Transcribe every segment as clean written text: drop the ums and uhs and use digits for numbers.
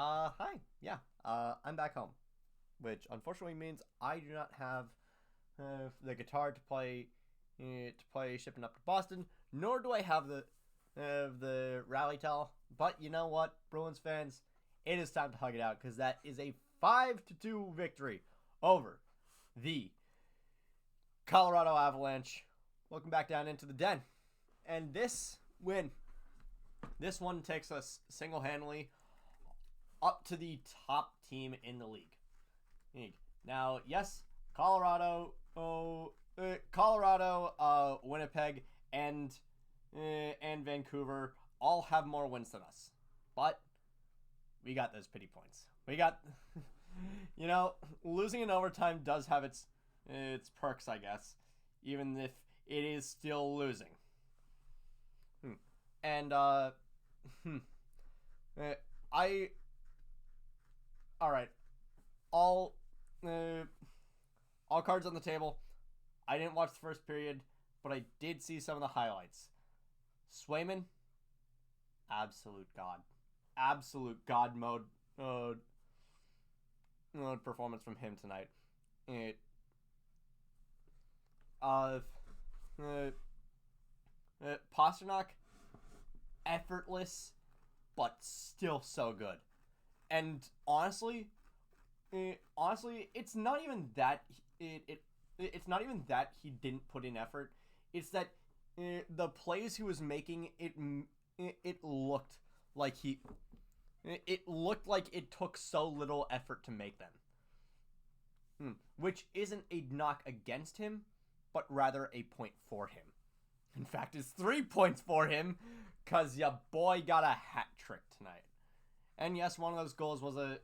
Hi. Yeah. I'm back home, which unfortunately means I do not have the guitar to play shipping up to Boston, nor do I have the rally towel. But you know what, Bruins fans, it is time to hug it out because that is a 5-2 victory over the Colorado Avalanche. Welcome back down into the den, and this one takes us single-handedly up to the top team in the league. Now, yes, Colorado, Winnipeg, and Vancouver all have more wins than us, but we got those pity points. We got, losing in overtime does have its perks, I guess, even if it is still losing. And I all right, all all cards on the table. I didn't watch the first period, but I did see some of the highlights. Swayman, absolute god mode performance from him tonight. It uh, Pasternak, effortless, but still so good. And honestly, it's not even that it's not even that he didn't put in effort. It's that the plays he was making it looked like it took so little effort to make them. Which isn't a knock against him, but rather a point for him. In fact, it's 3 points for him because your boy got a hat trick tonight. And yes, one of those goals was an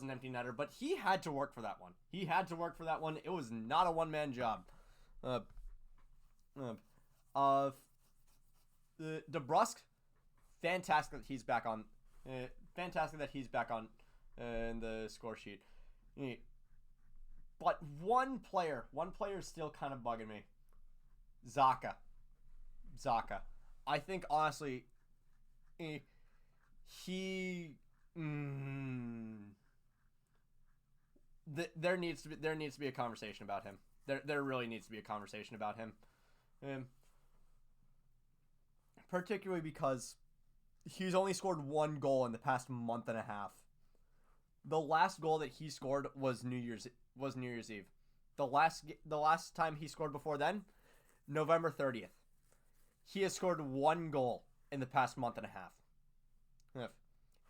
empty netter, but he had to work for that one. It was not a one-man job. DeBrusk, fantastic that he's back on. In the score sheet. But one player is still kind of bugging me. Zaka. I think honestly, he. There needs to be a conversation about him. There really needs to be a conversation about him. Particularly because he's only scored one goal in the past month and a half. The last goal that he scored was New Year's Eve. The last time he scored before then, November 30th. He has scored one goal in the past month and a half.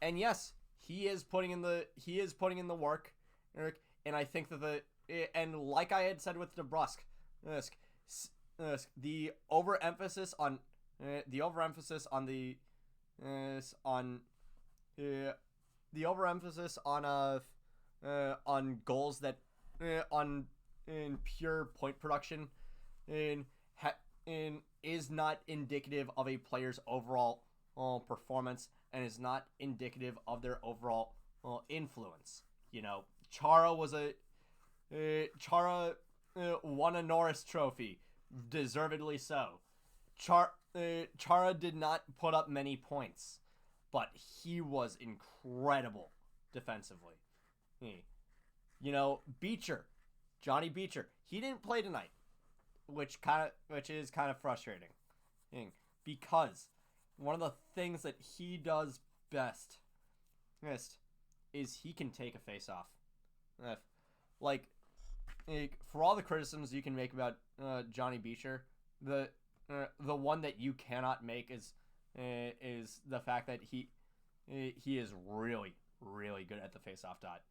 And yes, he is putting in the work, Eric, and I think that and like I had said with DeBrusk, the overemphasis on on goals that on in pure point production in is not indicative of a player's overall performance and is not indicative of their overall influence. Chara won a Norris Trophy, deservedly so. Chara did not put up many points, but he was incredible defensively. Johnny Beecher, he didn't play tonight, which is kind of frustrating, because one of the things that he does best is he can take a face-off. For all the criticisms you can make about Johnny Beecher, the one that you cannot make is the fact that he is really, really good at the face-off dot.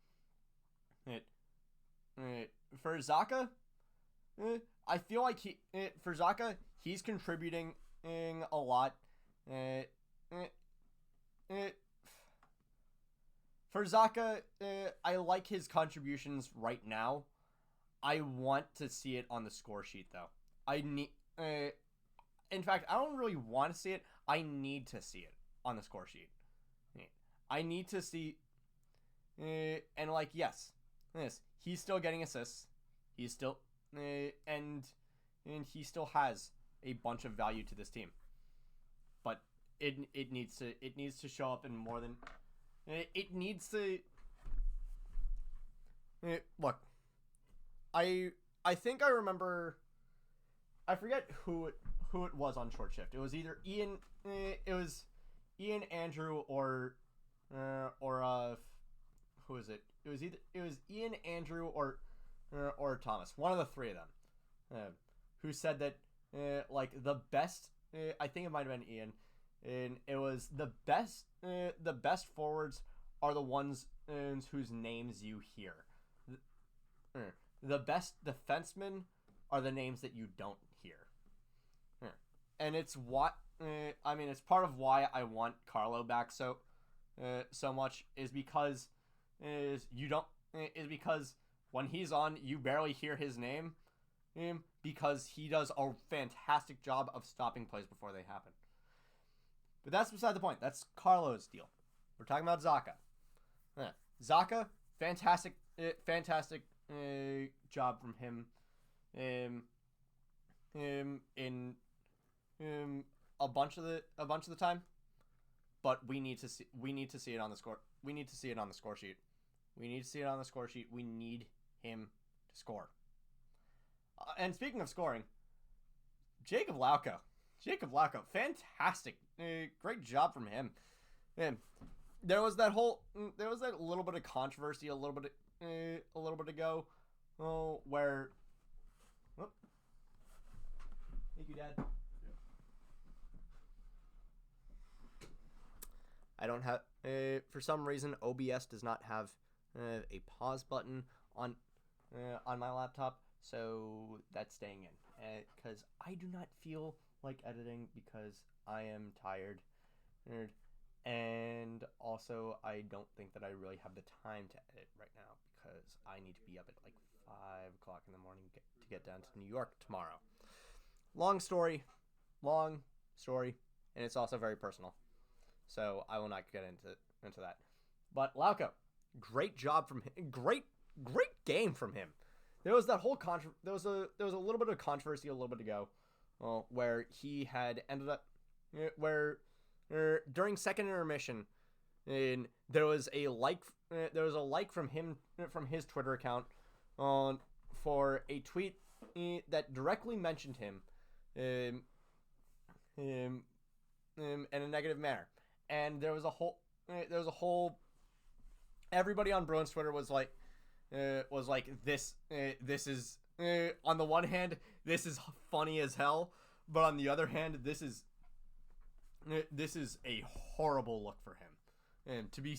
For Zaka, I feel like he's contributing a lot. For Zaka, I like his contributions right now. I want to see it on the score sheet, though. In fact, I don't really want to see it. I need to see it on the score sheet. I need to see, and yes, he's still getting assists. He's still, and he still has a bunch of value to this team. But it needs to show up in more than It needs to look. I think I remember. I forget who it was on short shift. It was either Ian. It was Ian, Andrew, or who is it? It was Ian, Andrew, or Thomas. One of the three of them, who said that like the best. I think it might have been Ian, and it was the best. The best forwards are the ones whose names you hear. The best defensemen are the names that you don't hear. And it's what I mean. It's part of why I want Carlo back so much is because because when he's on, you barely hear his name, because he does a fantastic job of stopping plays before they happen. But that's beside the point. That's Carlo's deal. We're talking about Zacha. Zacha, fantastic job from him. In a bunch of the time, but we need to see it on the score. We need to see it on the score sheet. We need to see it on the score sheet. We need him to score. And speaking of scoring, Jacob Lauko, fantastic, great job from him. There was that little bit of controversy a little bit ago, where. Whoop. Thank you, Dad. I don't have, for some reason, OBS does not have a pause button on my laptop, so that's staying in. Because I do not feel like editing because I am tired, and also I don't think that I really have the time to edit right now because I need to be up at like 5 o'clock in the morning to get down to New York tomorrow. Long story, and it's also very personal. So I will not get into that. But Lauko, great job from him. Great game from him. There was that whole there was a little bit of controversy a little bit ago, where he had ended up during second intermission, and there was a like from him from his Twitter account for a tweet that directly mentioned him in a negative manner. And there was a whole everybody on Bruins Twitter was like this is on the one hand this is funny as hell, but on the other hand this is a horrible look for him, and to be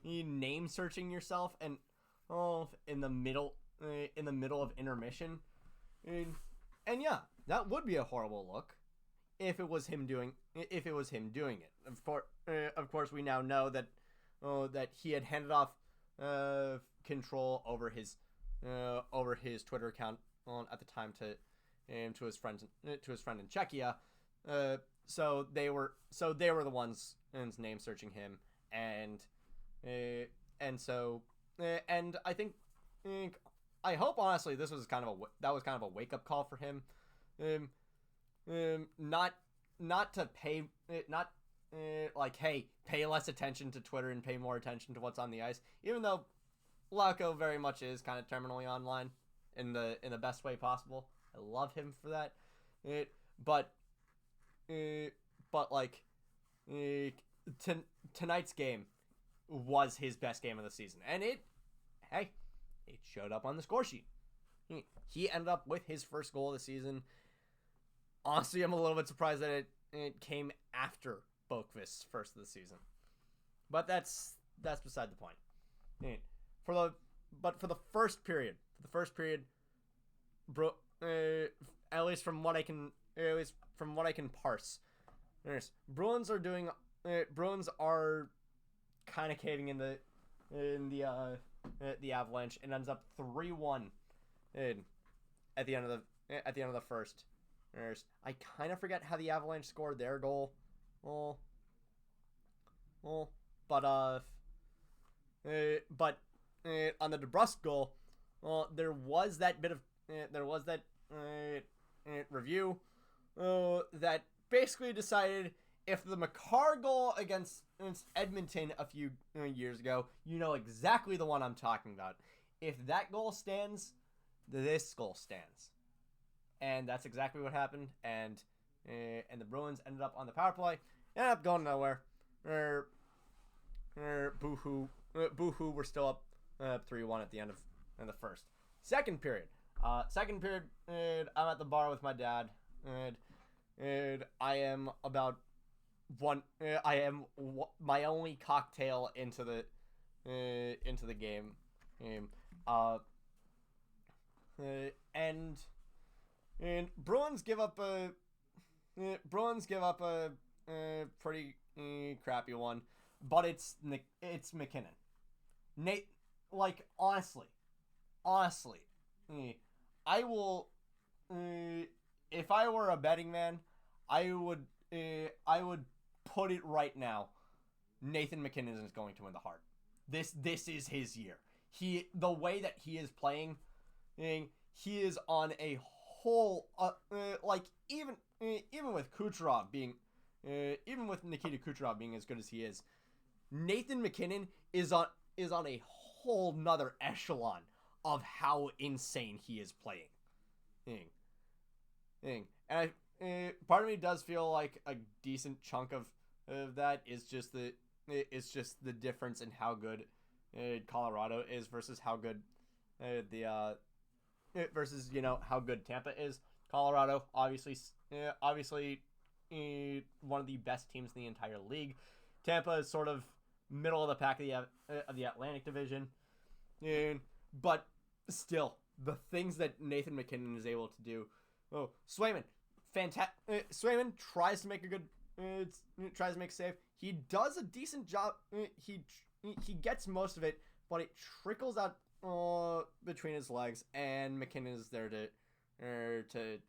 name searching yourself and in the middle of intermission, and yeah, that would be a horrible look if it was him doing it. Of course, we now know that he had handed off control over his Twitter account at the time to his friend in Czechia. So they were the ones name searching him, and I hope honestly this was kind of a wake up call for him. Not to pay pay less attention to Twitter and pay more attention to what's on the ice, even though Lauko very much is kind of terminally online in the best way possible. I love him for that. Tonight's game was his best game of the season, and it showed up on the score sheet. He ended up with his first goal of the season. Honestly, I'm a little bit surprised that it came after Boqvist's first of the season, but that's beside the point. For the first period, at least from what I can parse, Bruins are kind of caving in the Avalanche, and ends up 3-1 at the end of the first. I kind of forget how the Avalanche scored their goal. But on the DeBrusk goal, there was that review that basically decided if the Makar goal against Edmonton a few years ago, you know exactly the one I'm talking about. If that goal stands, this goal stands, and that's exactly what happened. And the Bruins ended up on the power play, ended up going nowhere. Boo-hoo. We're still up 3-1 at the end of the first. Second period. I'm at the bar with my dad, and I am about I am my only cocktail into the game. And Bruins give up a pretty crappy one, but it's McKinnon. Nate, like honestly, I will. If I were a betting man, I would put it right now. Nathan McKinnon is going to win the Hart. This is his year. The way that he is playing, he is on a whole like even with Kucherov being even with Nikita Kucherov being as good as he is, Nathan McKinnon is on a whole nother echelon of how insane he is playing. And part of me does feel like a decent chunk of that is just the difference in how good Colorado is versus how good versus how good Tampa is. Colorado obviously one of the best teams in the entire league. Tampa is sort of middle of the pack of the Atlantic Division, but still the things that Nathan McKinnon is able to do. Oh, Swayman, Swayman tries to make a save. He does a decent job. He gets most of it, but it trickles out between his legs, and McKinnon is there to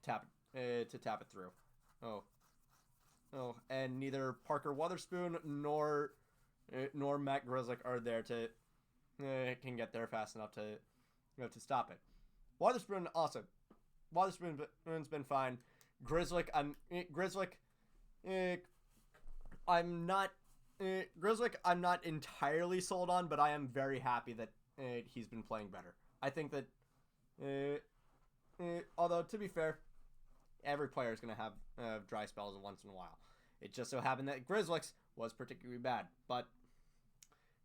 tap it through. And neither Parker Wotherspoon nor Matt Grzelcyk are there to can get there fast enough to stop it. Wotherspoon's been fine. Grzelcyk, I'm not entirely sold on, but I am very happy that he's been playing better. I think that although to be fair, every player is going to have dry spells once in a while. It just so happened that Grzelcyk's was particularly bad, but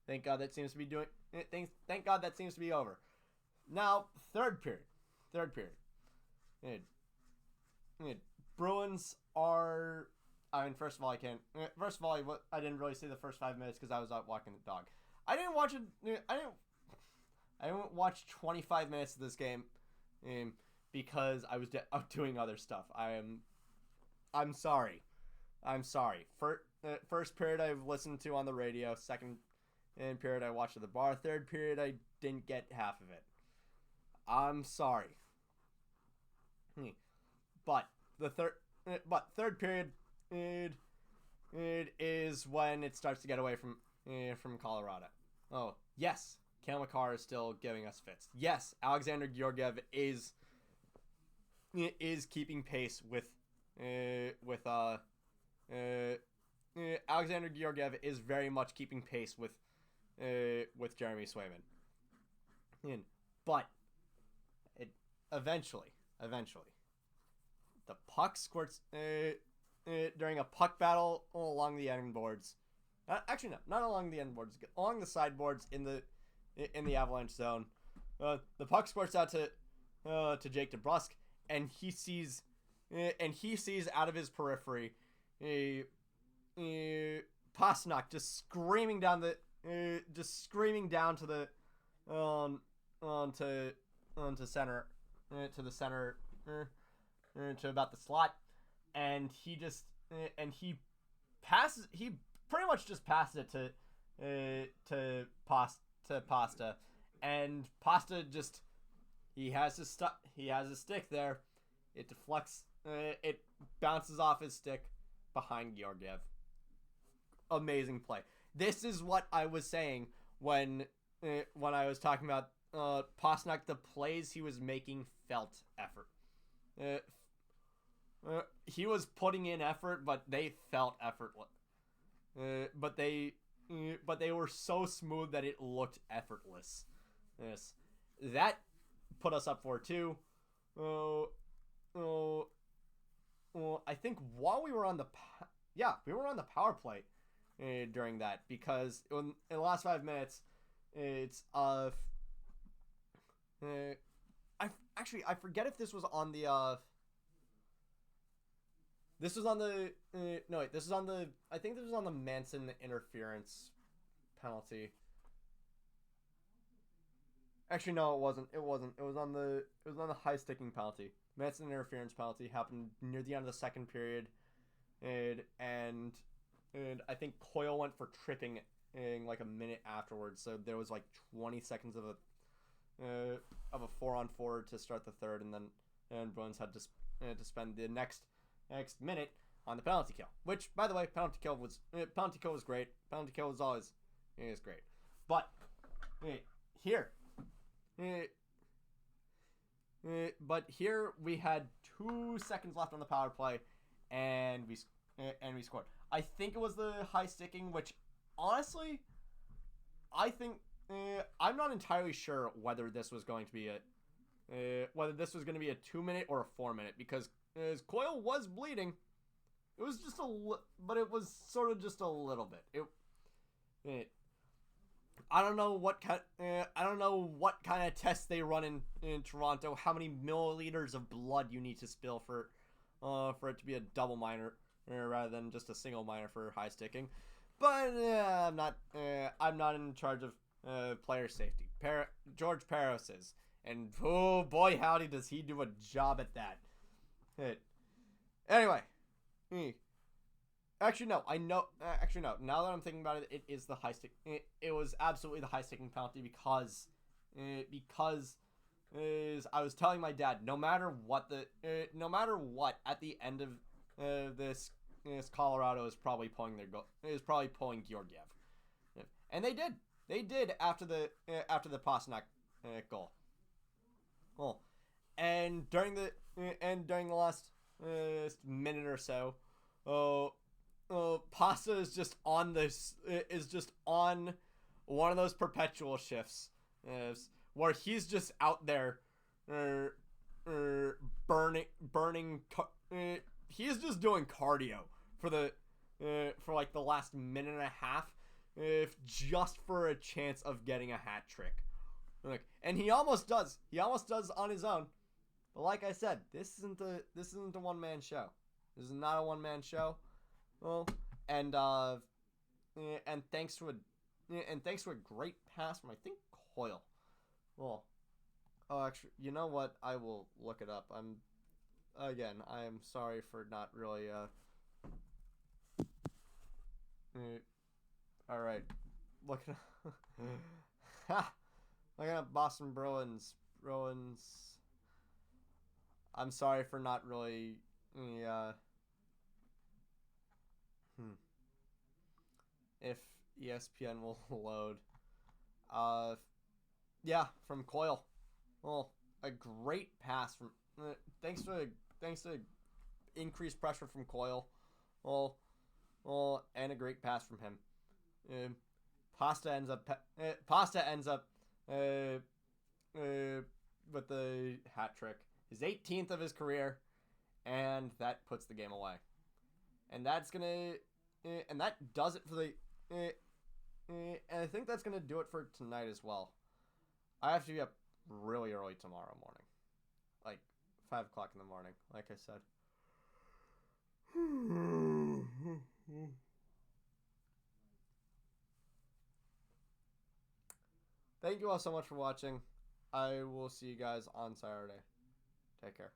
thank God that seems to be over. Now, third period. Bruins are. I mean, first of all, I didn't really see the first 5 minutes because I was out walking the dog. I didn't watch 25 minutes of this game, because I was out doing other stuff. I'm sorry. First period I've listened to on the radio. Second period I watched at the bar. Third period I didn't get half of it. I'm sorry. But third period, it is when it starts to get away from Colorado. Oh yes, Cale Makar is still giving us fits. Yes, Alexander Georgiev is keeping pace with Alexander Georgiev is very much keeping pace with Jeremy Swayman. But eventually, the puck squirts during a puck battle along the end boards. Actually, no, not along the end boards. Along the sideboards in the Avalanche zone. The puck squirts out to Jake DeBrusk, and he sees out of his periphery Pastrnak just screaming down to the onto center to the center to about the slot, and he pretty much just passes it to Pasta, and Pasta just he has his stick there. It deflects. It bounces off his stick behind Georgiev. Amazing play. This is what I was saying when I was talking about Pastrnak. The plays he was making felt effort. he was putting in effort, but they felt effortless. But they were so smooth that it looked effortless. Yes, that put us up 4-2. Oh, oh, I think while we were on the we were on the power play during that, because in the last 5 minutes, it's I forget if this was on the this was on the no wait, this is on the I think this was on the Manson interference penalty. Actually, no, it wasn't. It wasn't. It was on the high sticking penalty. Manson interference penalty happened near the end of the second period, and I think Coyle went for tripping in like a minute afterwards. So there was like 20 seconds of a 4-on-4 to start the third, and then Bruins had to spend the next minute on the penalty kill. Which, by the way, penalty kill was great. Penalty kill was always great. But here. But here we had 2 seconds left on the power play, and we scored. I think it was the high sticking, which honestly, I think I'm not entirely sure whether this was going to be a 2-minute or a 4-minute, because Coyle was bleeding. It was just but it was sort of just a little bit. I don't know what kind of tests they run in Toronto. How many milliliters of blood you need to spill for it to be a double minor rather than just a single minor for high sticking. But I'm not in charge of player safety. George Peros is, and oh boy howdy does he do a job at that. Anyway. Actually, no. Now that I'm thinking about it, it is the high stick. It was absolutely the high sticking penalty because I was telling my dad, no matter what, at the end of this Colorado is probably pulling Georgiev, and they did. They did after the Pasternak goal. Well, and during the last minute or so, Pasta is just on one of those perpetual shifts, where he's just out there, burning. He's just doing cardio for like the last minute and a half, if just for a chance of getting a hat trick. And he almost does. He almost does on his own. But like I said, this isn't a one-man show. This is not a one-man show. Well, and thanks to a great pass from, I think, Coyle. Well, actually, you know what? I will look it up. I am sorry for not really all right. Looking at Boston Bruins. I'm sorry for not really if ESPN will load. From Coyle. Well, a great pass from thanks to increased pressure from Coyle. And a great pass from him. Pasta ends up with the hat trick, his 18th of his career, and that puts the game away. And that does it for the. And I think that's gonna do it for tonight as well. I have to be up really early tomorrow morning, like 5 o'clock in the morning, like I said. Thank you all so much for watching. I will see you guys on Saturday. Take care.